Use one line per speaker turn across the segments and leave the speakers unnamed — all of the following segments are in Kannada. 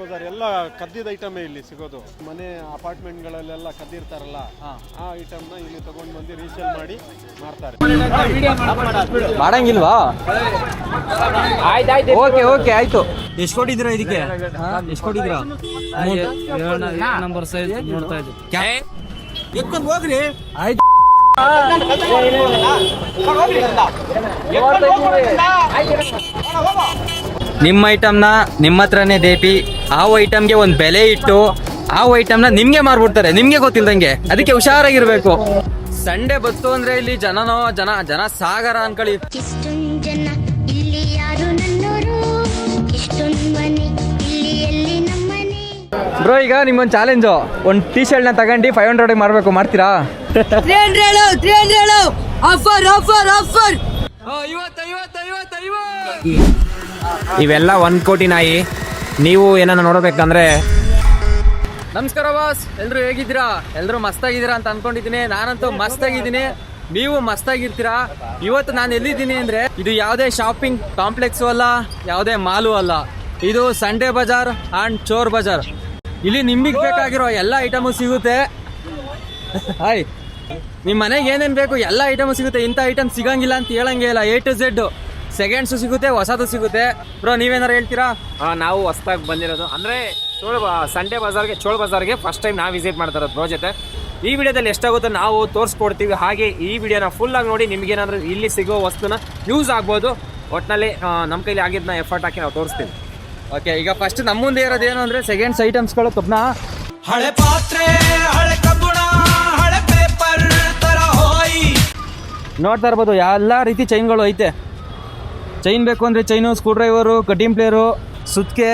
ಬಜಾರ್ ಎಲ್ಲ ಕದ್ದಿದ ಐಟಮೇ ಇಲ್ಲಿ ಸಿಗೋದು. ಮನೆ ಅಪಾರ್ಟ್ಮೆಂಟ್ಗಳಲ್ಲೆಲ್ಲ ಕದ್ದಿರ್ತಾರಲ್ಲ ಆ ಐಟಮ್ನ ಇಲ್ಲಿ ತಗೊಂಡು ಬಂದು ರೀಸೇಲ್ ಮಾಡಿ ಮಾರ್ತಾರೆ.
ಮಾಡಂಗಿಲ್ವಾ? ಓಕೆ ಓಕೆ ಆಯ್ತು. ಎಷ್ಟು ಕೊಟ್ಟಿದ್ದೀರಾ ಇದಕ್ಕೆ? ಎಷ್ಟು ಕೊಟ್ಟಿದ್ದೀರಾ?
ನಂಬರ್ ಸೈಜ್ ನೋಡ್ತಾ ಇದ್ದೀವಿ.
ಎತ್ಕೊಂಡು ಹೋಗ್ರಿ. ಆಯ್ತು. ನಿಮ್ಮ ಐಟಮ್ನ ನಿಮ್ಮ ಹತ್ರನೇ ದೇಪಿ ಆ ಐಟಮ್ಗೆ ಒಂದು ಬೆಲೆ ಇಟ್ಟು ಆ ಐಟಮ್ನ ನಿಮ್ಗೆ ಮಾರ್ಬಿಡ್ತಾರೆ, ನಿಮ್ಗೆ ಗೊತ್ತಿಲ್ದಂಗೆ. ಅದಕ್ಕೆ ಹುಷಾರಾಗಿರ್ಬೇಕು. ಸಂಡೇ ಬತ್ತು ಅಂದ್ರೆ ಇಲ್ಲಿ ಜನ ಸಾಗರ ಅನ್ಕೊಳ್ಳಿ. ಬ್ರೋ, ಈಗ ನಿಮ್ಗೊಂದು ಚಾಲೆಂಜು. ಒಂದು ಟೀ ಶರ್ಟ್ನ ತಗೊಂಡು 500 ಮಾರ್ಬೇಕು, ಮಾಡ್ತೀರಾ?
ಇವೆಲ್ಲ 1 ಕೋಟಿ ನಾಯಿ. ನೀವು ಏನನ್ನ ನೋಡಬೇಕಂದ್ರೆ
ನಮಸ್ಕಾರ ಬಾಸ್, ಎಲ್ರು ಹೇಗಿದ್ದೀರಾ? ಎಲ್ರು ಮಸ್ತಾಗಿದ್ದೀರಾ ಅಂತ ಅನ್ಕೊಂಡಿದ್ದೀನಿ. ನಾನಂತೂ ಮಸ್ತಾಗಿದ್ದೀನಿ, ನೀವು ಮಸ್ತಾಗಿರ್ತೀರಾ. ಇವತ್ತು ನಾನು ಎಲ್ಲಿದ್ದೀನಿ ಅಂದ್ರೆ, ಇದು ಯಾವುದೇ ಶಾಪಿಂಗ್ ಕಾಂಪ್ಲೆಕ್ಸು ಅಲ್ಲ, ಯಾವುದೇ ಮಾಲು ಅಲ್ಲ. ಇದು ಸಂಡೇ ಬಜಾರ್ ಅಂಡ್ ಚೋರ್ ಬಜಾರ್. ಇಲ್ಲಿ ನಿಮಗೆ ಬೇಕಾಗಿರೋ ಎಲ್ಲ ಐಟಮು ಸಿಗುತ್ತೆ. ಹಾಯ್, ನಿಮ್ಮ ಮನೆಗೆ ಏನೇನು ಬೇಕು ಎಲ್ಲ ಐಟಮು ಸಿಗುತ್ತೆ. ಇಂಥ ಐಟಮ್ ಸಿಗಂಗಿಲ್ಲ ಅಂತ ಹೇಳಂಗೇ ಇಲ್ಲ. A to Z ಸೆಕೆಂಡ್ಸು ಸಿಗುತ್ತೆ, ಹೊಸದು ಸಿಗುತ್ತೆ. ಬ್ರೋ, ನೀವೇನಾರು ಹೇಳ್ತೀರಾ?
ನಾವು ಹೊಸದಾಗಿ ಬಂದಿರೋದು ಅಂದರೆ ಸಂಡೇ ಬಜಾರ್ಗೆ, ಚೋಳ್ ಬಜಾರ್ಗೆ ಫಸ್ಟ್ ಟೈಮ್ ನಾವು ವಿಸಿಟ್ ಮಾಡ್ತಾ ಇರೋದು ಬ್ರೋ ಜೊತೆ. ಈ ವಿಡಿಯೋದಲ್ಲಿ ಎಷ್ಟಾಗುತ್ತೋ ನಾವು ತೋರಿಸ್ಕೊಡ್ತೀವಿ. ಹಾಗೆ ಈ ವಿಡಿಯೋನ ಫುಲ್ಲಾಗಿ ನೋಡಿ ನಿಮಗೇನಾದರೂ ಇಲ್ಲಿ ಸಿಗೋ ವಸ್ತುನ ಯೂಸ್ ಆಗ್ಬೋದು. ಒಟ್ಟಿನಲ್ಲಿ ನಮ್ಮ ಕೈಲಿ ಆಗಿದ್ದನ್ನ ಎಫರ್ಟ್ ಹಾಕಿ ನಾವು ತೋರಿಸ್ತೀವಿ.
ಓಕೆ, ಈಗ ಫಸ್ಟ್ ನಮ್ಮ ಮುಂದೆ ಇರೋದು ಏನು ಅಂದರೆ ಸೆಕೆಂಡ್ಸ್ ಐಟಮ್ಸ್ಗಳು. ಕಬ್ನ
ಹಳೆ ಪಾತ್ರೆ, ಹಳೆ ಕಬ್ಬುಣ, ಹಳೆ ಪೇಪರ್ ತರ ಹೋಯಿ.
ನೋಡ್ತಾ ಇರ್ಬೋದು, ಎಲ್ಲ ರೀತಿ ಚೈನ್ಗಳು ಐತೆ. ಚೈನ್ ಬೇಕು ಅಂದರೆ chain, screw driver, cutting plier, ಸುತ್ಕೆ.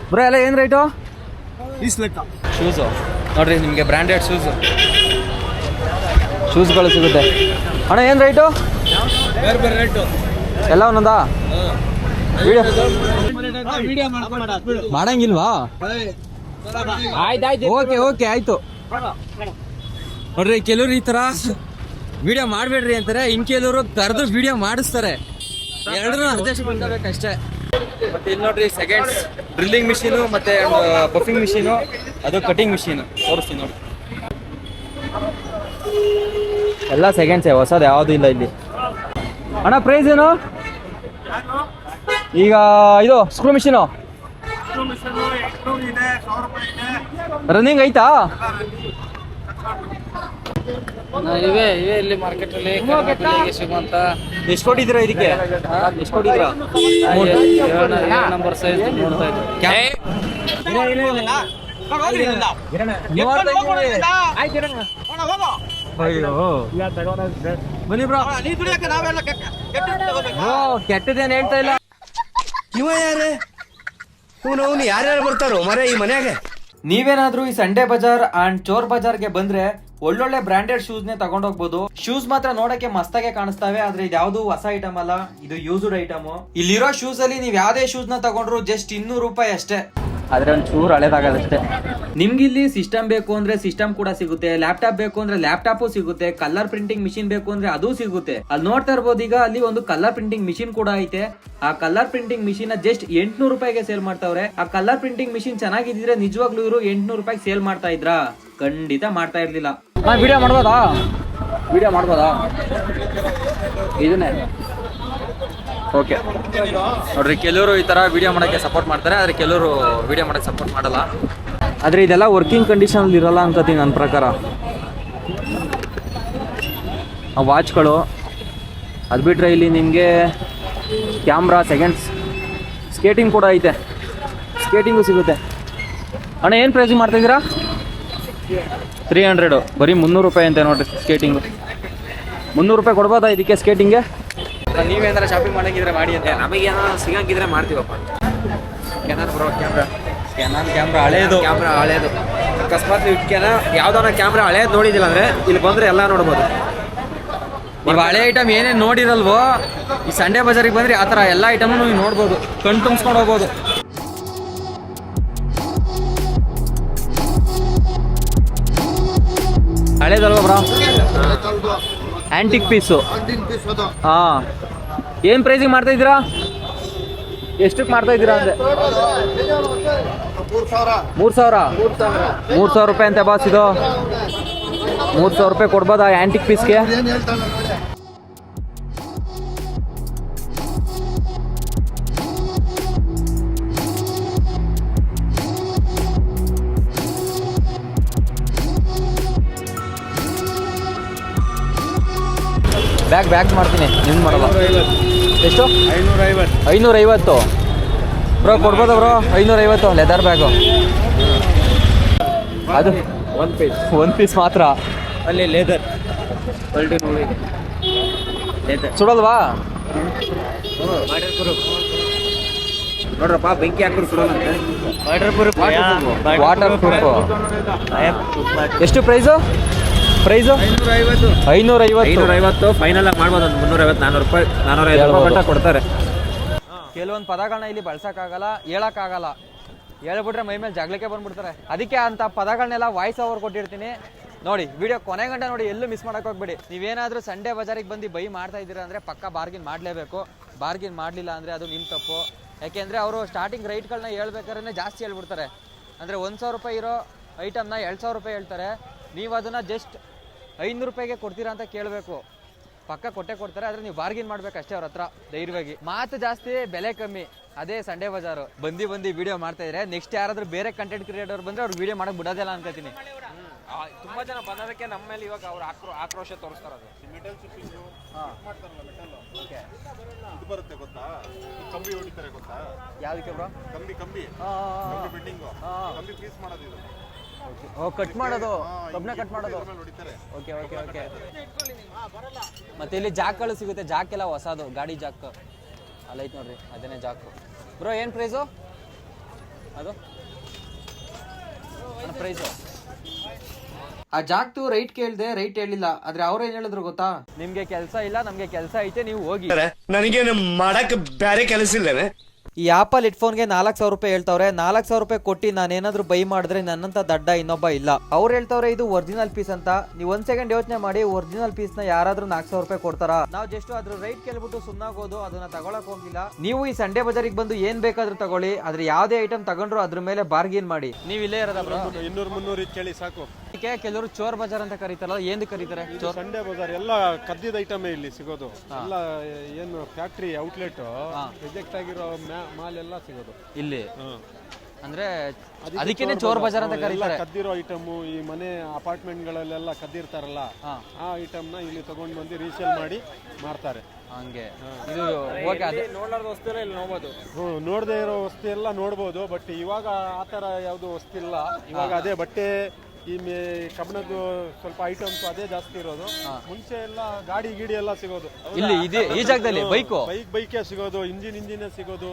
ಬ್ರೋ, ಎಲ್ಲ ಏನು ರೇಟು? ಶೂಸು ನೋಡ್ರಿ, ನಿಮಗೆ ಬ್ರ್ಯಾಂಡೆಡ್ ಶೂಸ್ಗಳು ಸಿಗುತ್ತೆ. ಅಣ್ಣ ಏನು ರೇಟು?
ಬೇರೆ ಬೇರೆ ರೇಟು
ಎಲ್ಲ ಒಂದೊಂದಾ? ಮಾಡಂಗಿಲ್ವಾ? ಓಕೆ ಓಕೆ ಆಯ್ತು. ನೋಡ್ರಿ, ಕೆಲವ್ರು ಈ ತರ ವಿಡಿಯೋ ಮಾಡಬೇಡ್ರಿ ಅಂತಾರೆ, ಇನ್ ಕೆಲವರು ಕರೆದು ವಿಡಿಯೋ ಮಾಡಿಸ್ತಾರೆ. ಎರಡನ್ನೂ ಅಡ್ಜಸ್ಟ್ ಮಾಡ್ಕೋಬೇಕಷ್ಟೇ. ಮತ್ತೆ ಇಲ್ಲಿ ನೋಡ್ರಿ, ಸೆಕೆಂಡ್ಸ್ ಡ್ರಿಲ್ಲಿಂಗ್ ಮಿಷಿನು ಮತ್ತೆ ಬಫಿಂಗ್ ಮಿಷಿನು, ಅದು ಕಟಿಂಗ್ ಮಿಷಿನು ತೋರಿಸ್ತೀನಿ ನೋಡಿ. ಎಲ್ಲ ಸೆಕೆಂಡ್ಸೇ, ಹೊಸದು ಯಾವುದು ಇಲ್ಲ ಇಲ್ಲಿ. ಅಣ್ಣ ಪ್ರೈಸ್ ಏನು? ಈಗ ಇದು ಸ್ಕ್ರೂ ಮಿಷಿನು ರನ್ನಿಂಗ್ ಐತಾ?
ಇವೆ ಇಲ್ಲಿ ಮಾರ್ಕೆಟಲ್ಲಿ ಸಿಗುವಂತ.
ಎಷ್ಟು ಕೊಟ್ಟಿದ್ದೀರಾ ಇದಕ್ಕೆ? ಎಷ್ಟು ಕೊಟ್ಟಿದ್ದೀರಾ?
ನಂಬರ್ ಸೈಜ್ ನೋಡ್ತಾ ಇದ್ದೀವಿ.
ಬನ್ನಿ ಬ್ರೋ. ಕೆಟ್ಟದೇನು ಹೇಳ್ತಾ ಇಲ್ಲ.
ಇವ ಯಾರೇ? ಅವನು ಯಾರ್ಯಾರು ಬರ್ತಾರೋ ಮರೆ ಈ ಮನ್ಯಾಗೆ?
ನೀವೇನಾದ್ರೂ ಈ ಸಂಡೇ ಬಜಾರ್ ಅಂಡ್ ಚೋರ್ ಬಜಾರ್ಗೆ ಬಂದ್ರೆ ಒಳ್ಳೊಳ್ಳೆ ಬ್ರಾಂಡೆಡ್ ಶೂಸ್ ನೇ ತಗೊಂಡೋಗ್ಬೋದು. ಶೂಸ್ ಮಾತ್ರ ನೋಡಕ್ಕೆ ಮಸ್ತಾಗೆ ಕಾಣಿಸ್ತವೆ, ಆದ್ರೆ ಇದು ಯಾವ್ದು ಹೊಸ ಐಟಮ್ ಅಲ್ಲ, ಇದು ಯೂಸ್ಡ್ ಐಟಮ್. ಇಲ್ಲಿರೋ ಶೂಸ್ ಅಲ್ಲಿ ನೀವ್ ಯಾವ್ದೇ ಶೂಸ್ ನ ತಗೊಂಡ್ರು ಜಸ್ಟ್ 200 ರೂಪಾಯಿ ಅಷ್ಟೇ. ಆದ್ರೆ ಒಂದ್ ಚೂರು ಹಳೇದಾಗದಷ್ಟೇ. ನಿಮ್ಗೆ ಇಲ್ಲಿ ಸಿಸ್ಟಮ್ ಬೇಕು ಅಂದ್ರೆ ಸಿಸ್ಟಮ್ ಕೂಡ ಸಿಗುತ್ತೆ, ಲ್ಯಾಪ್ಟಾಪ್ ಬೇಕು ಅಂದ್ರೆ ಲ್ಯಾಪ್ಟಾಪ್ ಸಿಗುತ್ತೆ, ಕಲರ್ ಪ್ರಿಂಟಿಂಗ್ ಮಿಷಿನ್ ಬೇಕು ಅಂದ್ರೆ ಅದು ಸಿಗುತ್ತೆ. ಅಲ್ಲಿ ನೋಡ್ತಾ ಇರ್ಬೋದು, ಈಗ ಅಲ್ಲಿ ಒಂದು ಕಲರ್ ಪ್ರಿಂಟಿಂಗ್ ಮಿಷಿನ್ ಕೂಡ ಐತೆ. ಆ ಕಲರ್ ಪ್ರಿಂಟಿಂಗ್ ಮಿಷಿನ್ ಜಸ್ಟ್ 800 ರೂಪಾಯಿಗೆ ಸೇಲ್ ಮಾಡ್ತಾವ್ರೆ. ಆ ಕಲರ್ ಪ್ರಿಂಟಿಂಗ್ ಮಿಷಿನ್ ಚೆನ್ನಾಗಿದ್ರೆ ನಿಜವಾಗ್ಲೂ ಇವರು 800 ರೂಪಾಯಿಗೆ ಸೇಲ್ ಮಾಡ್ತಾ ಇದ್ರಾ? ಖಂಡಿತ ಮಾಡ್ತಾ ಇರ್ಲಿಲ್ಲ. ವಿಡಿಯೋ ಮಾಡ್ಬೋದಾ? ಇದನ್ನೇ ಓಕೆ. ನೋಡ್ರಿ, ಕೆಲವರು ಈ ತರ ವಿಡಿಯೋ ಮಾಡಕ್ಕೆ ಸಪೋರ್ಟ್ ಮಾಡ್ತಾರೆ, ಆದ್ರೆ ಕೆಲವರು ವಿಡಿಯೋ ಮಾಡಕ್ಕೆ ಸಪೋರ್ಟ್ ಮಾಡಲ್ಲ. ಆದ್ರೆ ಇದೆಲ್ಲ ವರ್ಕಿಂಗ್ ಕಂಡೀಷನ್ ಅಲ್ಲಿ ಇರಲ್ಲ ಅನ್ಕೋತೀನಿ ನನ್ನ ಪ್ರಕಾರ. ಆ ವಾಚ್ಗಳು, ಅದು ಬಿಟ್ರೆ ಇಲ್ಲಿ ನಿಮಗೆ ಕ್ಯಾಮ್ರಾ, ಸೆಕೆಂಡ್ಸ್, ಸ್ಕೇಟಿಂಗ್ ಕೂಡ ಐತೆ. ಸ್ಕೇಟಿಂಗು ಸಿಗುತ್ತೆ. ಅಣ್ಣ ಏನು ಪ್ರೈಸಿಂಗ್ ಮಾಡ್ತಾಯಿದ್ದೀರಾ? 300. ಬರೀ 300 ರೂಪಾಯಿ ಅಂತೆ ನೋಡ್ರಿ ಸ್ಕೇಟಿಂಗು. 300 ರೂಪಾಯಿ ಕೊಡ್ಬೋದಾ ಇದಕ್ಕೆ ಸ್ಕೇಟಿಂಗ್ಗೆ? ನೀವೇನಾರ ಶಾಪಿಂಗ್ ಮಾಡಂಗಿದ್ರೆ ಮಾಡಿ ಅಂತ.
ನಮಗೇನಾದ್ರು ಸಿಗಂಗಿದ್ರೆ ಮಾಡ್ತೀವಪ್ಪ. ಕೆನಾನ್ ಬ್ರೋ
ಕ್ಯಾಮ್ರಾ ಹಳೇದು.
ಅಕಸ್ಮಾತ್ ಯಾವ್ದಾನ ಕ್ಯಾಮ್ರಾ ಹಳೇದು ನೋಡಿದಿಲ್ಲ ಅಂದ್ರೆ ಇಲ್ಲಿ ಬಂದ್ರೆ ಎಲ್ಲ ನೋಡ್ಬೋದು.
ನೀವು ಹಳೆ ಐಟಮ್ ಏನೇನು ನೋಡಿರಲ್ವೋ, ಈ ಸಂಡೇ ಬಜಾರಿಗೆ ಬಂದ್ರೆ ಆ ಥರ ಎಲ್ಲ ಐಟಮ್ನು ನೀವು ನೋಡ್ಬೋದು, ಕಣ್ ತುಂಬಿಸ್ಕೊಂಡು ಹೋಗ್ಬೋದು. ಹಳೇದಲ್ವ ಬ್ರೋ? Antique piece. ಹಾಂ, ಏನು ಪ್ರೈಸಿಗೆ ಮಾಡ್ತಾ ಇದ್ದೀರಾ? ಎಷ್ಟಕ್ಕೆ ಮಾಡ್ತಾ ಇದ್ದೀರಾ ಅಂದರೆ?
3,000 ರೂಪಾಯಿ ಅಂತೆ ಬಾಸ್ ಇದು. 3,000 ರೂಪಾಯಿ ಕೊಡ್ಬೋದಾ ಆ್ಯಂಟಿಕ್ ಪೀಸ್ಗೆ? ಬ್ಯಾಗ್ ಮಾಡ್ತೀನಿ, ನಿಮ್ಗೆ ಮಾಡಲ್ಲ. ಎಷ್ಟು? 550 ಬ್ರೋ ಕೊಡ್ಬೋದಾ ಬ್ರೋ? 550 leather bag. ಅದು ಒಂದು ಪೀಸ್ ಮಾತ್ರ.
ಅಲ್ಲಿ ಲೇದರ್ ಕ್ವಾಲಿಟಿ ನೋಡಿ.
ಸುಡಲ್ವಾ?
ನೋಡ್ರಪ್ಪ ಬೆಂಕಿ ಹಾಕಿದ್ರು ಸುಡೋದಂತೆ.
Water proof. ಎಷ್ಟು ಪ್ರೈಸು? 550
ಫೈನಲ್ ಆಗಿ ಮಾಡ್ಬೋದು. ಒಂದು 350 400 ರೂಪಾಯಿ ಕೊಡ್ತಾರೆ.
ಕೆಲವೊಂದು ಪದಗಳನ್ನ ಇಲ್ಲಿ ಬಳಸಕ್ಕಾಗಲ್ಲ, ಹೇಳಕ್ಕಾಗಲ್ಲ. ಹೇಳ್ಬಿಟ್ರೆ ಮೈ ಮೇಲೆ ಜಗಳಕ್ಕೆ ಬಂದ್ಬಿಡ್ತಾರೆ. ಅದಕ್ಕೆ ಅಂತ ಪದಗಳನ್ನೆಲ್ಲ ವಾಯ್ಸ್ ಓವರ್ ಕೊಟ್ಟಿರ್ತೀನಿ. ನೋಡಿ ವಿಡಿಯೋ ಕೊನೆ ಗಂಟೆ ನೋಡಿ, ಎಲ್ಲೂ ಮಿಸ್ ಮಾಡಕ್ ಹೋಗ್ಬೇಡಿ. ನೀವೇನಾದ್ರೂ ಸಂಡೇ ಬಜಾರಿಗೆ ಬಂದು ಬೈ ಮಾಡ್ತಾ ಇದ್ದೀರಾ ಅಂದ್ರೆ ಪಕ್ಕ ಬಾರ್ಗಿನ್ ಮಾಡಲೇಬೇಕು. ಬಾರ್ಗಿನ್ ಮಾಡಲಿಲ್ಲ ಅಂದ್ರೆ ಅದು ನಿಮ್ಮ ತಪ್ಪು. ಯಾಕೆಂದ್ರೆ ಅವರು ಸ್ಟಾರ್ಟಿಂಗ್ ರೈಟ್ಗಳನ್ನ ಹೇಳ್ಬೇಕಾದ್ರೆ ಜಾಸ್ತಿ ಹೇಳ್ಬಿಡ್ತಾರೆ. ಅಂದ್ರೆ 1,000 ರೂಪಾಯಿ ಇರೋ ಐಟಮ್ನ 2,000 ರೂಪಾಯಿ ಹೇಳ್ತಾರೆ. ನೀವು ಅದನ್ನ ಜಸ್ಟ್ 500 ರೂಪಾಯಿಗೆ ಕೊಡ್ತೀರಾ ಅಂತ ಕೇಳಬೇಕು. ಪಕ್ಕ ಕೊಟ್ಟೆ ಕೊಡ್ತಾರೆ, ಆದ್ರೆ ನೀವು ಬಾರ್ಗಿನ್ ಮಾಡ್ಬೇಕು ಅಷ್ಟೇ ಅವ್ರ ಹತ್ರ. ಧೈರ್ಯವಾಗಿ ಮಾತು ಜಾಸ್ತಿ, ಬೆಲೆ ಕಮ್ಮಿ. ಅದೇ ಸಂಡೇ ಬಜಾರು. ಬಂದು ವಿಡಿಯೋ ಮಾಡ್ತಾ ಇದ್ರೆ ನೆಕ್ಸ್ಟ್ ಯಾರಾದ್ರೂ ಬೇರೆ ಕಂಟೆಂಟ್ ಕ್ರಿಯೇಟರ್ ಬಂದ್ರೆ ಅವ್ರು ವಿಡಿಯೋ ಮಾಡಕ್ ಬಿಡೋದಿಲ್ಲ ಅನ್ಕೋತೀನಿ.
ತುಂಬಾ ಜನ ಬಂದದಕ್ಕೆ ನಮ್ಮ ಮೇಲೆ ಇವಾಗ ಅವ್ರು ಆಕ್ರೋಶ ತೋರಿಸ್ತಾರೆ. ಅದು
ಬರುತ್ತೆ ಗೊತ್ತಾ? ಕಂಬಿ ಹೊಡಿತಾರೆ ಗೊತ್ತಾ?
ಯಾವ್ದಕ್ಕೆ ಬ್ರೋ?
ಕಂಬಿ ಬಿಲ್ಡಿಂಗು ಕಂಬಿ ಪೀಸ್ ಮಾಡೋದು ಇದು.
ಕಟ್ ಮಾಡೋದು, ಕಬ್ನ ಕಟ್ ಮಾಡೋದು. ಓಕೆ. ಮತ್ತೆ ಇಲ್ಲಿ ಜಾಕ್ಗಳು ಸಿಗುತ್ತೆ. ಜಾಕ್ ಎಲ್ಲ ಹೊಸದು, ಗಾಡಿ ಜಾಕ್ ಅಲ್ಲೈತ್ ನೋಡ್ರಿ, ಅದೇನೇ ಜಾಕು. ಬ್ರೋ ಏನು ಪ್ರೈಸು ಅದು? ಪ್ರೈಸು ಆ ಜಾಕ್ತು ರೈಟ್ ಕೇಳಿದೆ, ರೈಟ್ ಹೇಳಿಲ್ಲ. ಆದ್ರೆ ಅವ್ರು ಏನ್ ಹೇಳಿದ್ರು ಗೊತ್ತಾ? ನಿಮ್ಗೆ ಕೆಲಸ ಇಲ್ಲ, ನಮ್ಗೆ ಕೆಲಸ ಐತೆ, ನೀವು ಹೋಗಿ.
ನನಗೇನು ಮಾಡಕ್ ಬೇರೆ ಕೆಲಸ ಇಲ್ಲನೆ.
ಈ ಆಪಲ್ ಹೆಡ್ಫೋನ್ಗೆ 4,000 ರೂಪಾಯಿ ಹೇಳ್ತವ್ರೆ. 4,000 ರೂಪಾಯಿ ಕೊಟ್ಟು ನಾನೇನಾದ್ರೂ ಬೈ ಮಾಡಿದ್ರೆ ನನ್ನಂತ ದಡ್ಡ ಇನ್ನೊಬ್ಬ ಇಲ್ಲ. ಅವ್ರು ಹೇಳ್ತವ್ರೆ ಇದು ಒರಿಜಿನಲ್ ಪೀಸ್ ಅಂತ. ನೀವು 1 ಸೆಕೆಂಡ್ ಯೋಚನೆ ಮಾಡಿ, ಒರಿಜಿನಲ್ ಪೀಸ್ ನ ಯಾರಾದ್ರೂ 4,000 ರೂಪಾಯಿ ಕೊಡ್ತಾರಾ? ನಾವು ಜಸ್ಟ್ ಅದ್ರ ರೈಟ್ ಕೇಳ್ಬಿಟ್ಟು ಸುಮ್ಮನಾಗೋದು, ಅದನ್ನ ತಗೊಳಕ್ ಹೋಗಿಲ್ಲ. ನೀವು ಈ ಸಂಡೇ ಬಜಾರಿಗೆ ಬಂದು ಏನ್ ಬೇಕಾದ್ರೂ ತಗೊಳ್ಳಿ, ಆದ್ರೆ ಯಾವ್ದೇ ಐಟಮ್ ತಗೊಂಡ್ರು ಅದ್ರ ಮೇಲೆ ಬಾರ್ಗಿನ್ ಮಾಡಿ. ನೀವ್ ಇಲ್ಲೇ ಇರೋದ ಬ್ರೋ?
200-300 ಕೇಳಿ ಸಾಕು.
ಕೆಲವರು ಚೋರ್ ಬಜಾರ್ ಅಂತ ಕರೀತಾರಲ್ಲ, ಏನು ಕರೀತಾರೆ?
ಸಂಡೇ ಬಜಾರ್ ಎಲ್ಲ ಕದ್ದಿದ ಐಟಮೇ ಇಲ್ಲಿ ಸಿಗೋದು. ಎಲ್ಲ ಏನು ಫ್ಯಾಕ್ಟ್ರಿ ಔಟ್ಲೆಟ್ ರಿಜೆಕ್ಟ್ ಆಗಿರೋ ಮಾಲ್ ಎಲ್ಲ ಸಿಗೋದು ಇಲ್ಲಿ. ಅಂದ್ರೆ ಅದಕ್ಕೇನೆ ಚೋರ್ ಬಜಾರ್ ಅಂತ ಕರೀತಾರೆ. ಕದ್ದಿರೋ ಐಟಮ್, ಈ ಮನೆ ಅಪಾರ್ಟ್ಮೆಂಟ್ ಗಳಲ್ಲೆಲ್ಲ ಕದ್ದಿರ್ತಾರಲ್ಲ, ಆ ಐಟಮ್ ನ ಇಲ್ಲಿ ತಗೊಂಡ್ ಬಂದು ರೀಸೇಲ್ ಮಾಡಿ ಮಾರ್ತಾರೆ.
ಹಂಗೆ ಇದು
ನೋಡ್ಲಾರ್ದ ವಸ್ತು ಇಲ್ಲಿ ನೋಡ್ಬೋದು.
ನೋಡದೆ ಇರೋ ವಸ್ತು ಎಲ್ಲ ನೋಡ್ಬೋದು. ಬಟ್ ಇವಾಗ ಆತರ ಯಾವ್ದು ವಸ್ತು ಇಲ್ಲ. ಇವಾಗ ಅದೇ ಬಟ್ಟೆ, ಈ ಕಬ್ಬಣದ್ದು ಸ್ವಲ್ಪ ಐಟಮ್ಸ್ ಅದೇ ಜಾಸ್ತಿ ಇರೋದು. ಮುಂಚೆ ಎಲ್ಲ ಗಾಡಿ ಗೀಡಿ ಎಲ್ಲ ಸಿಗೋದು
ಇಲ್ಲಿ ಈ ಜಾಗದಲ್ಲಿ.
ಬೈಕೇ ಸಿಗೋದು, ಇಂಜಿನ್ ಸಿಗೋದು.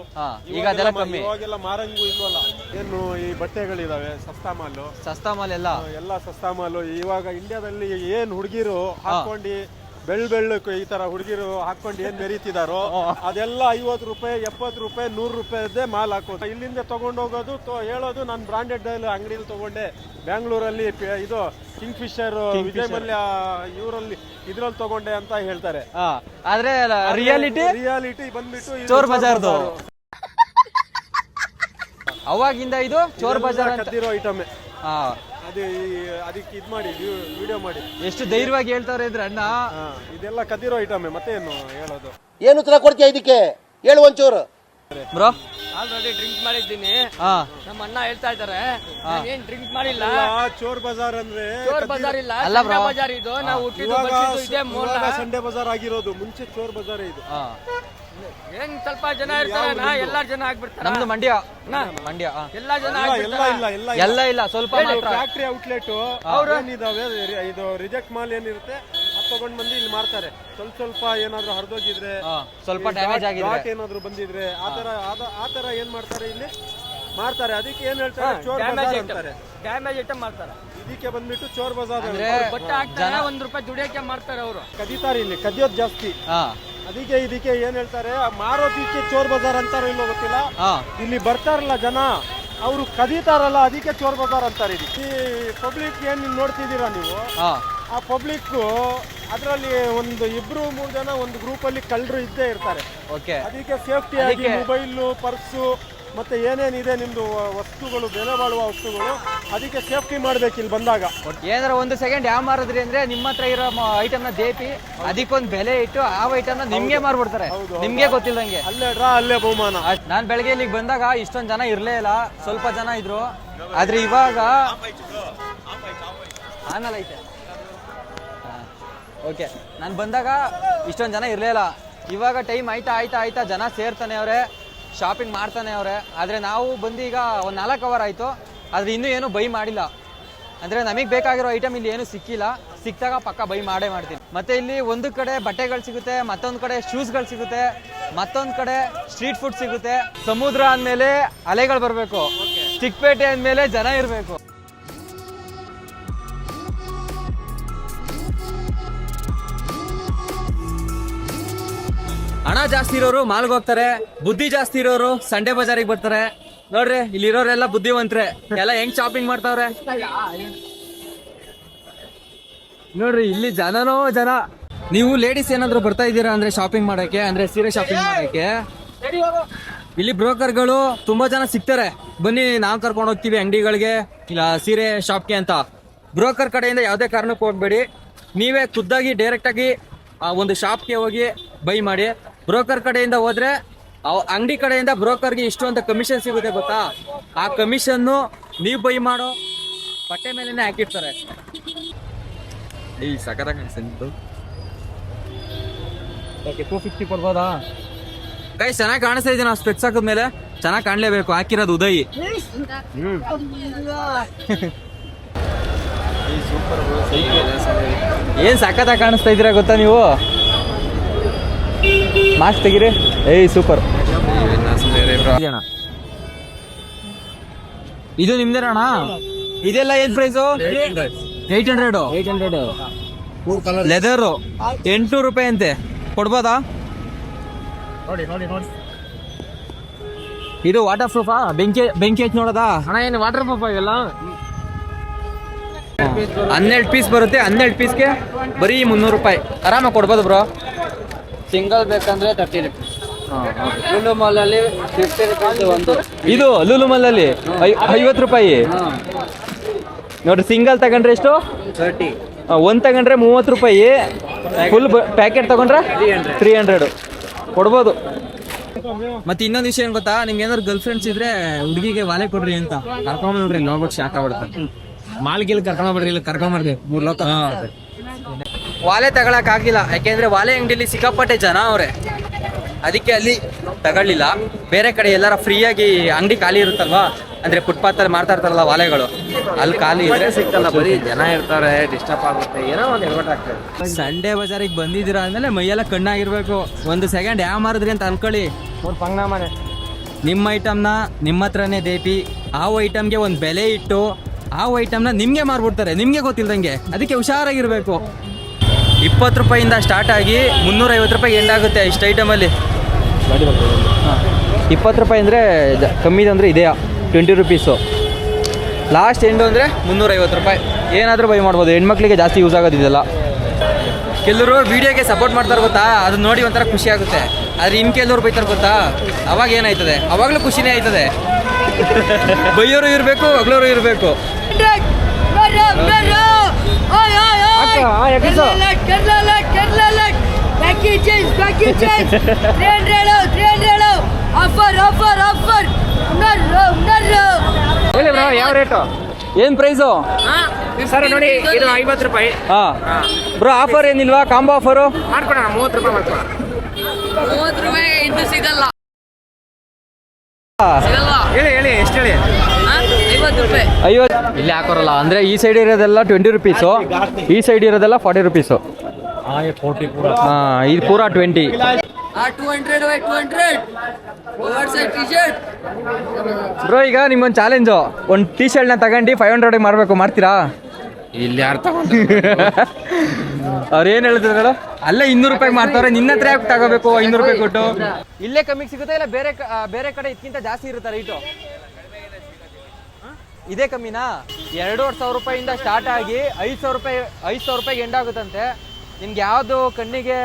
ಈಗ ಅದೆಲ್ಲ ಕಮ್ಮಿ.
ಇವಾಗೆಲ್ಲ ಮಾರಂಗು ಇಲ್ವಲ್ಲ. ಏನು ಈ ಬಟ್ಟೆಗಳಿದಾವೆ, ಸಸ್ತಾ ಮಾಲ್ ಎಲ್ಲ ಸಸ್ತಾ ಮಾಲು. ಇವಾಗ ಇಂಡಿಯಾದಲ್ಲಿ ಏನ್ ಹುಡುಗಿರು ಹಾಕೊಂಡು ಬೆಳ್ಳಕ್ಕೆ ಈ ತರ ಹುಡುಗಿರು ಹಾಕೊಂಡು ಏನ್ ಮೆರೀತಿದಾರೋ ಅದೆಲ್ಲ 50 ರೂಪಾಯಿ, 70 ರೂಪಾಯಿ, 100 ರೂಪಾಯಿದೇ ಮಾಲ್ ಹಾಕೋದು. ಇಲ್ಲಿಂದ ತಗೊಂಡೋಗೋದು, ಹೇಳೋದು ನಾನು ಬ್ರಾಂಡೆಡ್ ಅಂಗಡಿಯಲ್ಲಿ ತಗೊಂಡೆ, ಬ್ಯಾಂಗ್ಳೂರಲ್ಲಿ ಇದು ಕಿಂಗ್ ಫಿಶರ್, ವಿಜಯ್ ಮಲ್ಯ ಇವರಲ್ಲಿ ಇದ್ರಲ್ಲಿ ತಗೊಂಡೆ ಅಂತ ಹೇಳ್ತಾರೆ.
ಆದ್ರೆ
ರಿಯಾಲಿಟಿ ಬಂದ್ಬಿಟ್ಟು
ಚೋರ್ ಬಜಾರ್ದು. ಅವಾಗಿಂದ ಇದು ಚೋರ್ ಬಜಾರ್
ಕದ್ದಿರೋ ಐಟಮೇ. ಅದಕ್ಕೆ ಇದ್ ಮಾಡಿ ವಿಡಿಯೋ ಮಾಡಿ.
ಎಷ್ಟು ಧೈರ್ಯವಾಗಿ ಹೇಳ್ತಾವ್ರೆ ಇದ್ರೆ ಅಣ್ಣ.
ಇದೆಲ್ಲ ಕದ್ದಿರೋ ಐಟಮೇ, ಮತ್ತೆ ಏನು ಹೇಳೋದು?
ಏನು ಉತ್ತರ ಕೊಡ್ತೀಯ ಇದಕ್ಕೆ? ಹೇಳು ಒಂಚೂರು.
ಬ್ರೋ
ಆಲ್ರೆಡಿ ಡ್ರಿಂಕ್ ಮಾಡಿದ್ದೀನಿ. ನಮ್ಮ ಅಣ್ಣ ಹೇಳ್ತಾ ಇದ್ದಾರೆ ಏನ್ ಡ್ರಿಂಕ್ ಮಾಡಿಲ್ಲ.
ಚೋರ್ ಬಜಾರ್ ಅಂದ್ರೆ
ಚೋರ್ ಬಜಾರ್ ಇಲ್ಲ, ಸಂಡೇ ಬಜಾರ್ ಇದು. ನಾವು ಹುಟ್ಟಿದ್ದು ಇದೇ ಮೂಲ.
ಸಂಡೇ ಬಜಾರ್ ಆಗಿರೋದು, ಮುಂಚೆ ಚೋರ್ ಬಜಾರ್ ಇದು.
ಏನ್ ಸ್ವಲ್ಪ ಜನ ಇರ್ತಾರ, ಎಲ್ಲಾರು ಜನ ಆಗ್ಬಿಡ್ತಾರೆ.
ನಮ್ದು ಮಂಡ್ಯ
ಎಲ್ಲಾ ಜನ
ಇಲ್ಲ ಸ್ವಲ್ಪ
ಫ್ಯಾಕ್ಟ್ರಿ ಔಟ್ಲೆಟ್ ಏನಿದಾವೆ, ಇದು ರಿಜೆಕ್ಟ್ ಮಾಲ್ ಏನಿರುತ್ತೆ ಅದು ತಗೊಂಡ್ ಬಂದು ಇಲ್ಲಿ ಮಾರ್ತಾರೆ. ಸ್ವಲ್ಪ ಏನಾದ್ರು ಹರಿದೋಗಿದ್ರೆ,
ಸ್ವಲ್ಪ ಡ್ಯಾಮೇಜ್ ಆಗಿದೆ,
ಏನಾದ್ರು ಬಂದಿದ್ರೆ ಆತರ ಏನ್ ಮಾಡ್ತಾರೆ ಇಲ್ಲಿ ಮಾರ್ತಾರೆ. ಅದಕ್ಕೆ ಏನ್ ಹೇಳ್ತಾರೆ? ಚೋರ್ ಬಜಾರ್ ಅಂತಾರೆ.
ಡ್ಯಾಮೇಜ್ ಐಟಮ್ ಮಾಡ್ತಾರೆ.
ಇದಕ್ಕೆ ಬಂದ್ಬಿಟ್ಟು ಚೋರ್ ಬಜಾರ್
ಅಂದ್ರೆ ಬಟ್ಟೆ ಹಾಕ್ತಾರೆ, 1 ರೂಪಾಯಿ ದುಡಿಯಕ್ಕೆ ಮಾಡ್ತಾರೆ ಅವರು.
ಕದೀತಾರೆ, ಇಲ್ಲಿ ಕದಿಯೋದು ಜಾಸ್ತಿ. ಅದಕ್ಕೆ ಇದಕ್ಕೆ ಏನ್ ಹೇಳ್ತಾರೆ? ಮಾರೋದಿಕ್ಕೆ ಚೋರ್ ಬಜಾರ್ ಅಂತಾರೋ ಇಲ್ಲೋ ಗೊತ್ತಿಲ್ಲ. ಇಲ್ಲಿ ಬರ್ತಾರಲ್ಲ ಜನ, ಅವರು ಕದೀತಾರಲ್ಲ, ಅದಕ್ಕೆ ಚೋರ್ ಬಜಾರ್ ಅಂತಾರೆ. ಈ ಪಬ್ಲಿಕ್ ಏನ್ ನೋಡ್ತಿದ್ದೀರಾ ನೀವು, ಆ ಪಬ್ಲಿಕ್ ಅದರಲ್ಲಿ ಒಂದು 2-3 ಜನ ಒಂದು ಗ್ರೂಪ್ ಅಲ್ಲಿ ಕಳ್ಳರು ಇದ್ದೇ ಇರ್ತಾರೆ. ಅದಕ್ಕೆ ಸೇಫ್ಟಿ ಆಗಿ ಮೊಬೈಲ್, ಪರ್ಸು ಮತ್ತೆ ಏನೇನಿದೆ ನಿಮ್ದು ವಸ್ತುಗಳು, ಬೆಲೆ ಬಾಳುವ ವಸ್ತುಗಳು, ಅದಕ್ಕೆ ಸೇಫ್ಟಿ ಮಾಡ್ಬೇಕು ಇಲ್ಲಿ ಬಂದಾಗ.
ಏನಾರ ಒಂದು ಸೆಕೆಂಡ್ ಯಾವ ಮಾರಿದ್ರಿ ಅಂದ್ರೆ ನಿಮ್ಮ ಹತ್ರ ಇರೋ ಐಟಮ್ ನ ದೇಪಿ ಅದಕ್ಕೊಂದು ಬೆಲೆ ಇಟ್ಟು ಆ ಐಟಮ್ ನ ನಿಮ್ಗೆ ಮಾರ್ಬಿಡ್ತಾರೆ, ನಿಮ್ಗೆ ಗೊತ್ತಿಲ್ಲದಂಗೆ.
ಅಲ್ಲೇ ಡ್ರಾ, ಅಲ್ಲೇ ಬಹುಮಾನ.
ನಾನ್ ಬೆಳಗ್ಗೆ ಇಲ್ಲಿಗೆ ಬಂದಾಗ ಇಷ್ಟೊಂದ್ ಜನ ಇರ್ಲೇ ಇಲ್ಲ, ಸ್ವಲ್ಪ ಜನ ಇದ್ರು. ಆದ್ರೆ ಇವಾಗ ಆಮೇಲೆ ಐತೆ. ಓಕೆ, ನಾನು ಬಂದಾಗ ಇಷ್ಟೊಂದು ಜನ ಇರಲೇ ಇಲ್ಲ. ಇವಾಗ ಟೈಮ್ ಆಯ್ತಾ ಜನ ಸೇರ್ತಾನೆ ಅವ್ರೆ, ಶಾಪಿಂಗ್ ಮಾಡ್ತಾನೆ ಅವ್ರೆ. ಆದರೆ ನಾವು ಬಂದೀಗ ಒಂದು 4 ಅವರ್ ಆಯಿತು, ಆದರೆ ಇನ್ನೂ ಏನೂ ಬೈ ಮಾಡಿಲ್ಲ. ಅಂದರೆ ನಮಗೆ ಬೇಕಾಗಿರೋ ಐಟಮ್ ಇಲ್ಲಿ ಏನೂ ಸಿಕ್ಕಿಲ್ಲ. ಸಿಕ್ಕಾಗ ಪಕ್ಕ ಬೈ ಮಾಡೇ ಮಾಡ್ತೀನಿ. ಮತ್ತು ಇಲ್ಲಿ ಒಂದು ಕಡೆ ಬಟ್ಟೆಗಳು ಸಿಗುತ್ತೆ, ಮತ್ತೊಂದು ಕಡೆ ಶೂಸ್ಗಳು ಸಿಗುತ್ತೆ, ಮತ್ತೊಂದು ಕಡೆ ಸ್ಟ್ರೀಟ್ ಫುಡ್ ಸಿಗುತ್ತೆ. ಸಮುದ್ರ ಅಂದಮೇಲೆ ಅಲೆಗಳು ಬರಬೇಕು, ಚಿಕ್ಕಪೇಟೆ ಅಂದಮೇಲೆ ಜನ ಇರಬೇಕು. ಹಣ ಜಾಸ್ತಿ ಇರೋರು ಮಾಲ್ಗೆ ಹೋಗ್ತಾರೆ, ಬುದ್ಧಿ ಜಾಸ್ತಿ ಇರೋರು ಸಂಡೆ ಬಜಾರಿಗೆ ಬರ್ತಾರೆ. ನೋಡ್ರಿ ಇಲ್ಲಿರೋರೆಲ್ಲ ಬುದ್ಧಿವಂತ್ರೆ, ಎಲ್ಲ ಹೆಂಗ್ ಶಾಪಿಂಗ್ ಮಾಡ್ತಾವ್ರೆ ನೋಡ್ರಿ. ಇಲ್ಲಿ ಜನನೋ ಜನ. ನೀವು ಲೇಡೀಸ್ ಏನಾದ್ರು ಬರ್ತಾ ಇದ್ದೀರಾ ಅಂದ್ರೆ ಶಾಪಿಂಗ್ ಮಾಡಕ್ಕೆ, ಅಂದ್ರೆ ಸೀರೆ ಶಾಪಿಂಗ್ ಮಾಡಕ್ಕೆ, ಇಲ್ಲಿ ಬ್ರೋಕರ್ಗಳು ತುಂಬಾ ಜನ ಸಿಗ್ತಾರೆ. ಬನ್ನಿ ನಾವು ಕರ್ಕೊಂಡು ಹೋಗ್ತೀವಿ ಅಂಗಡಿಗಳಿಗೆ, ಇಲ್ಲ ಸೀರೆ ಶಾಪ್ಗೆ ಅಂತ. ಬ್ರೋಕರ್ ಕಡೆಯಿಂದ ಯಾವುದೇ ಕಾರಣಕ್ಕೂ ಹೋಗ್ಬೇಡಿ, ನೀವೇ ಖುದ್ದಾಗಿ ಡೈರೆಕ್ಟ್ ಆಗಿ ಒಂದು ಶಾಪ್ಗೆ ಹೋಗಿ ಬೈ ಮಾಡಿ. ಬ್ರೋಕರ್ ಕಡೆಯಿಂದ ಹೋದ್ರೆ ಅಂಗಡಿ ಕಡೆಯಿಂದ ಬ್ರೋಕರ್ಗೆ ಇಷ್ಟು ಅಂತ ಕಮಿಷನ್ ಸಿಗುತ್ತೆ ಗೊತ್ತಾ? ಆ ಕಮಿಷನ್ನು ನೀವು ಬೈ ಮಾಡೋ ಬಟ್ಟೆ ಮೇಲೆನೆ ಹಾಕಿರ್ತಾರೆ. ಈ ಸಕತ್ತಾಗಿ ಅನ್ಸಿತ್ತು. ಓಕೆ, 250 ಕೊಡ್ಬೋದಾ? ಕೈ ಚೆನ್ನಾಗಿ ಕಾಣಿಸ್ತಾ ಇದೆ. ನಾವು ಸ್ಪೆಕ್ಸ್ ಹಾಕಿದ್ಮೇಲೆ ಚೆನ್ನಾಗಿ ಕಾಣಲೇಬೇಕು. ಹಾಕಿರೋದು ಉದಯ್. ಏನ್ ಸಖತ್ತಾಗಿ ಕಾಣಿಸ್ತಾ ಇದ್ದೀರಾ ಗೊತ್ತಾ ನೀವು? ಮಾಸ್ಕ್ ತೆಗಿರಿ. ಏಯ್ ಸೂಪರ್. ಇದು ನಿಮ್ದೇನಣ್ಣ? ಇದೆಲ್ಲ ಏನ್ ಪ್ರೈಸು? 800 ಲೆದರ್ 800 ರೂಪಾಯಿ ಅಂತೆ. ಕೊಡ್ಬೋದಾ? ಇದು ವಾಟರ್ ಪ್ರೂಫಾ? ಬೆಂಕಿ ಹಚ್ಚಿ ನೋಡೋದಾ?
ಅಣ್ಣ ಏನು ವಾಟರ್ ಪ್ರೂಫ್ ಇವೆಲ್ಲ?
12 ಪೀಸ್ ಬರುತ್ತೆ. 12 ಪೀಸ್ಗೆ ಬರೀ 300 ರೂಪಾಯಿ. ಆರಾಮಾಗಿ ಕೊಡ್ಬೋದು ಬ್ರೋ.
ಸಿಂಗಲ್ ಬೇಕಂದ್ರೆ 30 rupees. ಲೂಲು ಮಾಲ್ ಅಲ್ಲಿ 50 rupees ಒಂದು.
ಇದು ಲೂಲು ಮಾಲ್ ಅಲ್ಲಿ 50 ರೂಪಾಯಿ ನೋಡ್ರಿ. ಸಿಂಗಲ್ ತಗೊಂಡ್ರೆ ಎಷ್ಟು?
30.
ಒಂದ್ ತಗೊಂಡ್ರೆ 30 ರೂಪಾಯಿ. ಫುಲ್ ಪ್ಯಾಕೆಟ್ ತಗೊಂಡ್ರೆ 300 ಕೊಡ್ಬೋದು. ಮತ್ತೆ ಇನ್ನೊಂದು ವಿಷಯ ಏನ್ ಗೊತ್ತಾ? ನಿಮ್ಗೆ ಏನಾದ್ರು ಗರ್ಲ್ ಫ್ರೆಂಡ್ಸ್ ಇದ್ರೆ ಹುಡುಗಿಗೆ ವಾಲೆ ಕೊಡ್ರಿ ಅಂತ ಕರ್ಕೊಂಡ್ಬಿಡ್ರಿ. ನೋಡ್ಬಿಟ್ಟು ಶಾಕ್ ಆಗ್ಬಿಡುತ್ತೆ. ಮಾಲ್ಗಿಲ್ ಕರ್ಕೊಂಡ್ಬಿಡ್ರಿ, ಇಲ್ಲಿ ಕರ್ಕೊಂಡ್ಬರ್ರಿ 3 ಲೋಕ. ವಾಲೆ ತಗೊಳಕ್ ಆಗಿಲ್ಲ, ಯಾಕೆಂದ್ರೆ ವಾಲೆ ಅಂಗಡಿಲಿ ಸಿಕ್ಕಾಪಟ್ಟೆ ಜನ ಅವ್ರೆ, ಅದಕ್ಕೆ ಅಲ್ಲಿ ತಗೊಳ್ಳಿಲ್ಲ. ಬೇರೆ ಕಡೆ ಎಲ್ಲಾರ ಫ್ರೀಯಾಗಿ ಅಂಗಡಿ ಖಾಲಿ ಇರುತ್ತಲ್ವಾ, ಅಂದ್ರೆ ಫುಟ್ಪಾತ್ ಅಲ್ಲಿ ಮಾಡ್ತಾ ಇರ್ತಾರಲ್ಲ ವಾಲೆಗಳು, ಅಲ್ಲಿ ಖಾಲಿ ಇದ್ರೆ ಸಿಗ್ತಲ್ಲ. ಬರೀ ಜನ ಇರ್ತಾರೆ, ಡಿಸ್ಟರ್ಬ್ ಆಗುತ್ತೆ, ಏನೋ ಒಂದು ಆಗ್ತದೆ. ಸಂಡೇ ಬಜಾರಿಗೆ ಬಂದಿದ್ದೀರಾ ಅಂದ್ಮೇಲೆ ಮೈಯೆಲ್ಲ ಕಣ್ಣಾಗಿರ್ಬೇಕು. ಒಂದು ಸೆಕೆಂಡ್ ಯಾವ ಮಾರಿದ್ರಿ ಅಂತ ಅನ್ಕೊಳ್ಳಿ. ನಿಮ್ಮ ಐಟಮ್ನ ನಿಮ್ಮ ಹತ್ರನೇ ದೇಪಿ, ಆ ಐಟಮ್ಗೆ ಒಂದು ಬೆಲೆ ಇಟ್ಟು ಆ ಐಟಮ್ನ ನಿಮ್ಗೆ ಮಾರ್ಬಿಡ್ತಾರೆ, ನಿಮ್ಗೆ ಗೊತ್ತಿಲ್ದಂಗೆ. ಅದಕ್ಕೆ ಹುಷಾರಾಗಿರ್ಬೇಕು. 20 ರೂಪಾಯಿಂದ ಸ್ಟಾರ್ಟ್ ಆಗಿ 350 ರೂಪಾಯಿ ಎಂಡ್ ಆಗುತ್ತೆ ಇಷ್ಟು ಐಟಮಲ್ಲಿ. 20 ರೂಪಾಯಿ ಅಂದರೆ ಕಮ್ಮಿದು ಅಂದರೆ ಇದೆಯಾ 20 ರೂಪೀಸು. ಲಾಸ್ಟ್ ಎಂಡು ಅಂದರೆ 350 ರೂಪಾಯಿ. ಏನಾದರೂ ಬೈ ಮಾಡ್ಬೋದು. ಹೆಣ್ಮಕ್ಳಿಗೆ ಜಾಸ್ತಿ ಯೂಸ್ ಆಗೋದು ಇದೆಲ್ಲ. ಕೆಲವರು ವೀಡಿಯೋಗೆ ಸಪೋರ್ಟ್ ಮಾಡ್ತಾರೆ ಗೊತ್ತಾ, ಅದನ್ನ ನೋಡಿ ಒಂಥರ ಖುಷಿ ಆಗುತ್ತೆ. ಆದರೆ ಇನ್ನು ಕೆಲವರು ಬೈತಾರೆ ಗೊತ್ತಾ, ಅವಾಗ ಏನಾಯ್ತದೆ? ಅವಾಗಲೂ ಖುಷಿನೇ ಆಯ್ತದೆ. ಬೈಯೋರು ಇರಬೇಕು, ಅಗ್ಲೋರು ಇರಬೇಕು.
ಯಾವ ರೇಟು?
ಏನ್ ಪ್ರೈಸು
ಸರ್? ನೋಡಿ ಇದು 50 ರೂಪಾಯಿ.
ಹಾ ಬ್ರೋ, ಆಫರ್ ಏನಿಲ್ವಾ? ಕಾಂಬೋ ಆಫರು
ಮಾಡ್ಕೊಡೋಣ. 30 ರೂಪಾಯಿ ಮಾಡ್ಕೊಡೋಣ.
30 ರೂಪಾಯಿ ಇದು ಸಿಗಲ್ಲ.
ಹೇಳಿ ಎಷ್ಟು ಹೇಳಿ?
50 ರೂಪಾಯಿ.
50 ಇಲ್ಲಿ ಹಾಕೋರಲ್ಲ. ಅಂದ್ರೆ ಈ ಸೈಡ್ ಇರೋದೆಲ್ಲ 20 ರೂಪೀಸು, ಈ ಸೈಡ್ ಇರೋದೆಲ್ಲ 40 ರೂಪೀಸು. ಇದು ಪೂರಾ 20.
200 ಟೀ-ಶರ್ಟ್.
ಬ್ರೋ, ಈಗ ನಿಮ್ಗೊಂದು ಚಾಲೆಂಜು. ಒಂದು ಟೀ ಶರ್ಟ್ನ ತಗೊಂಡು 500 ಮಾರಬೇಕು, ಮಾಡ್ತೀರಾ?
ಇಲ್ಲಿ ಯಾರು
ಅವ್ರು ಏನು ಹೇಳ್ತಿದ್ರು? ಅಲ್ಲೇ 200 ರೂಪಾಯಿ ಮಾಡ್ತಾವ್ರೆ, ನಿನ್ನ ಹತ್ರ ಯಾಕೆ ತಗೋಬೇಕು 500 ರೂಪಾಯಿ ಕೊಟ್ಟು? ಇಲ್ಲೇ ಕಮ್ಮಿಗೆ ಸಿಗುತ್ತೆ, ಇಲ್ಲ ಬೇರೆ ಕಡೆ ಇದಕ್ಕಿಂತ ಜಾಸ್ತಿ ಇರುತ್ತೆ ರೈಟು? ಇದೇ ಕಮ್ಮಿನಾ? 2,500 ರೂಪಾಯಿಂದ ಸ್ಟಾರ್ಟ್ ಆಗಿ 5,000 ರೂಪಾಯಿಗೆ ಎಂಡ್ ಆಗುತ್ತಂತೆ. ನಿಮ್ಗೆ ಯಾವುದು ಕಣ್ಣಿಗೆ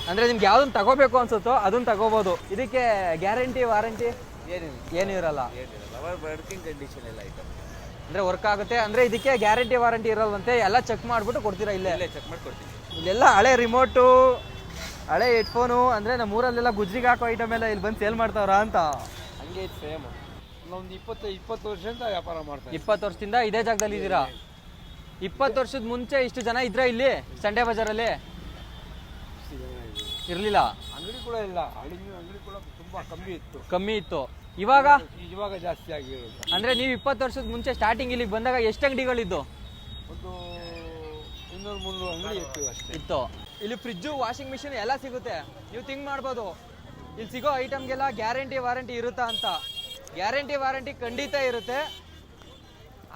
ಅಂದರೆ ನಿಮ್ಗೆ ಯಾವ್ದನ್ನ ತಗೋಬೇಕು ಅನ್ಸುತ್ತೋ ಅದನ್ನ ತಗೋಬೋದು. ಇದಕ್ಕೆ ಗ್ಯಾರಂಟಿ ವಾರಂಟಿ ಏನು ಇರಲ್ಲ.
ವರ್ಕಿಂಗ್ ಕಂಡೀಷನ್ ಎಲ್ಲ ಐಟಮ್
ಅಂದ್ರೆ ವರ್ಕ್ ಆಗುತ್ತೆ ಅಂದ್ರೆ ಇದಕ್ಕೆ ಗ್ಯಾರಂಟಿ ವಾರಂಟಿ ಇರಲ್ವಂತೆ, ಎಲ್ಲ ಚೆಕ್ ಮಾಡ್ಬಿಟ್ಟು ಕೊಡ್ತೀರಾ ಇಲ್ಲೇ?
ಚೆಕ್ ಮಾಡಿ ಕೊಡ್ತೀವಿ.
ಇಲ್ಲೆಲ್ಲ ಹಳೆ ರಿಮೋಟು, ಹಳೆ ಹೆಡ್ಫೋನು, ಅಂದ್ರೆ ನಮ್ಮ ಊರಲ್ಲೆಲ್ಲ ಗುಜ್ರಿಗೆ ಹಾಕೋ ಐಟಮ್ ಎಲ್ಲ ಇಲ್ಲಿ ಬಂದು ಸೇಲ್ ಮಾಡ್ತಾವ್ರಾ ಅಂತ.
ಹಂಗೆ ಇದು ಸೇಮ್. ಒಂದು 20 ವರ್ಷದಿಂದ ವ್ಯಾಪಾರ ಮಾಡ್ತಾರೆ.
20 ವರ್ಷದಿಂದ ಇದೇ ಜಾಗದಲ್ಲಿ ಇದ್ದೀರಾ? 20 ವರ್ಷದ ಮುಂಚೆ ಇಷ್ಟು ಜನ ಇದ್ರ ಇಲ್ಲಿ ಸಂಡೆ ಬಜಾರಲ್ಲಿ? ಇರ್ಲಿಲ್ಲ.
ಅಂಗಡಿ ಕೂಡ ಇಲ್ಲ, ಅಂಗಡಿ ಕೂಡ ತುಂಬಾ
ಕಮ್ಮಿ ಇತ್ತು. ಇವಾಗ
ಜಾಸ್ತಿ ಆಗಿರುತ್ತೆ.
ಅಂದ್ರೆ ನೀವು 20 ವರ್ಷದ ಮುಂಚೆ ಸ್ಟಾರ್ಟಿಂಗ್ ಇಲ್ಲಿಗೆ ಬಂದಾಗ ಎಷ್ಟು ಅಂಗಡಿಗಳಿದ್ದು?
ಒಂದು 200-300 ಅಂಗಡಿ
ಇತ್ತು. ಇಲ್ಲಿ ಫ್ರಿಜ್ಜು, ವಾಷಿಂಗ್ ಮಿಷಿನ್ ಎಲ್ಲ ಸಿಗುತ್ತೆ. ನೀವು ಥಿಂಕ್ ಮಾಡ್ಬೋದು ಇಲ್ಲಿ ಸಿಗೋ ಐಟಮ್ಗೆಲ್ಲ ಗ್ಯಾರಂಟಿ ವಾರಂಟಿ ಇರುತ್ತಾ ಅಂತ. ಗ್ಯಾರಂಟಿ ವಾರಂಟಿ ಖಂಡಿತ ಇರುತ್ತೆ,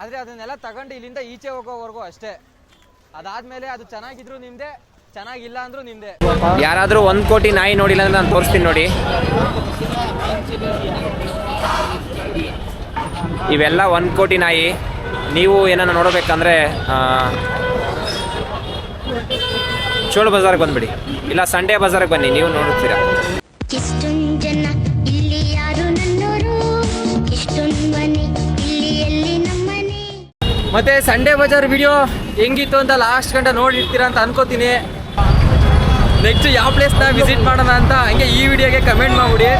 ಆದರೆ ಅದನ್ನೆಲ್ಲ ತಗೊಂಡು ಇಲ್ಲಿಂದ ಈಚೆ ಹೋಗೋವರೆಗೂ ಅಷ್ಟೇ. ಅದಾದ್ಮೇಲೆ ಅದು ಚೆನ್ನಾಗಿದ್ರು ನಿಮ್ದೆ, ಚೆನ್ನಾಗಿಲ್ಲ ಅಂದ್ರೂ ನಿಮ್ದೆ.
ಯಾರಾದರೂ 1 ಕೋಟಿ ನಾಯಿ ನೋಡಿಲ್ಲ ಅಂದ್ರೆ ನಾನು ತೋರಿಸ್ತೀನಿ ನೋಡಿ. ಇವೆಲ್ಲ 1 ಕೋಟಿ ನಾಯಿ. ನೀವು ಏನನ್ನ ನೋಡಬೇಕಂದ್ರೆ ಚೋಳ ಬಜಾರ್ಗೆ ಬಂದ್ಬಿಡಿ, ಇಲ್ಲ ಸಂಡೇ ಬಜಾರ್ಗೆ ಬನ್ನಿ, ನೀವು ನೋಡುತ್ತೀರಾ.
ಇಷ್ಟೊಂದು ಜನ ಇಲ್ಲಿ ಯಾರು ನನ್ನೋರು, ಇಷ್ಟೊಂದು ಮನೆ ಇಲ್ಲಿ ಎಲ್ಲಿ ನಮ್ಮನೆ.
ಮತ್ತೆ ಸಂಡೇ ಬಜಾರ್ ವಿಡಿಯೋ ಹೆಂಗಿತ್ತು ಅಂತ ಲಾಸ್ಟ್ ಗಂಟೆ ನೋಡಿರ್ತೀರಾ ಅಂತ ಅನ್ಕೋತೀನಿ. ನೆಕ್ಸ್ಟ್ ಯಾವ ಪ್ಲೇಸ್ನ ವಿಸಿಟ್ ಮಾಡೋಣ ಅಂತ ಹಂಗೆ ಈ ವಿಡಿಯೋಗೆ ಕಮೆಂಟ್ ಮಾಡ್ಬಿಡಿ.